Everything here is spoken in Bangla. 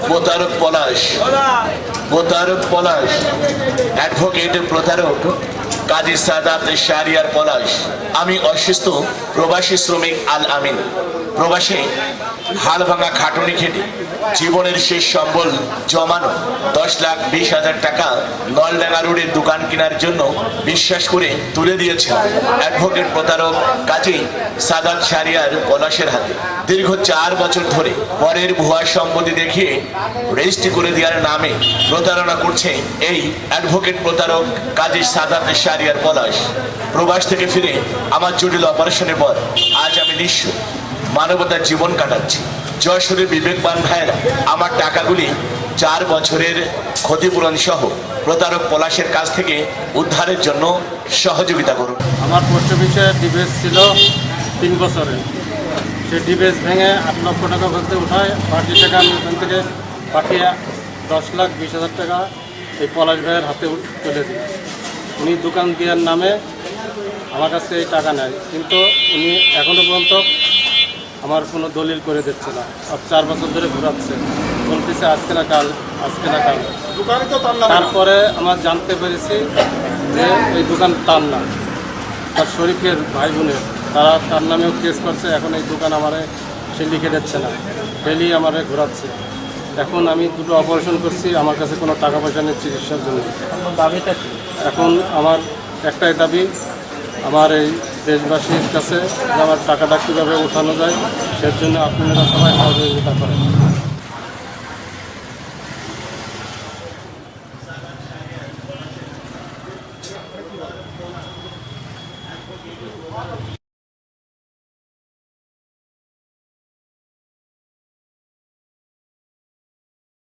প্রতারক পলাশ, প্রতারক পলাশ, অ্যাডভোকেট প্রতারক কাজী সাদাত শাহরিয়ার পলাশ। আমি অসুস্থ প্রবাসী শ্রমিক আল আমিন, প্রবাসে হাল ভাঙা খাটুনি খেটে জীবনের শেষ সম্বল জমানো 10,20,000 টাকা নলডাঙ্গা রোডের দোকান কেনার জন্য বিশ্বাস করে তুলে দিয়েছিল অ্যাডভোকেট প্রতারক কাজী সাদাত শাহরিয়ার পলাশের হাতে। দীর্ঘ 4 বছর ধরে পরের ভুয়া সম্পত্তি দেখিয়ে রেজিস্ট্রি করে দেওয়ার নামে প্রতারণা করছে এই অ্যাডভোকেট প্রতারক কাজী সাদাত শাহরিয়ার পলাশ। প্রবাস থেকে ফিরে আমার জটিল অপারেশনের পর আজ আমি নিঃস্ব, মানবতার জীবন কাটাচ্ছি। যশোরে বিবেকবান ভাইয়েরা আমার টাকাগুলি 4 বছরের ক্ষতিপূরণ সহ প্রতারক পলাশের কাছ থেকে উদ্ধারের জন্য সহযোগিতা করুন। আমার পোস্ট অফিসে ডিবেস ছিল 3 বছরের, সেই ডিবেস ভেঙে 8 লক্ষ টাকা বলতে উঠায় বাকি টাকা আমি ওখান থেকে পাঠিয়ে 10,20,000 টাকা এই পলাশ ভাইয়ের হাতে তুলে দিই। উনি দোকান দেওয়ার নামে আমার কাছে এই টাকা নেয়, কিন্তু উনি এখনও পর্যন্ত আমার কোনো দলিল করে দিচ্ছে না। আর 4 বছর ধরে ঘোরাচ্ছে, বলতেছে আজকে না কাল, আজকে না কাল। তারপরে আমার জানতে পেরেছি যে এই দোকান তার না, তার শরীফের ভাই বোনের, তারা তার নামেও কেস করছে। এখন এই দোকান আমারে সে লিখে দিচ্ছে না, ডেলি আমারে ঘোরাচ্ছে। এখন আমি 2টো অপারেশন করছি, আমার কাছে কোনো টাকা পয়সা নেই চিকিৎসার জন্য। দাবিটা কি? এখন আমার একটাই দাবি, আমার এই দেশবাসীর কাছে যে আমার টাকাটা কীভাবে উঠানো যায়, সেজন্য আপনারা সবাই সহযোগিতা করেন।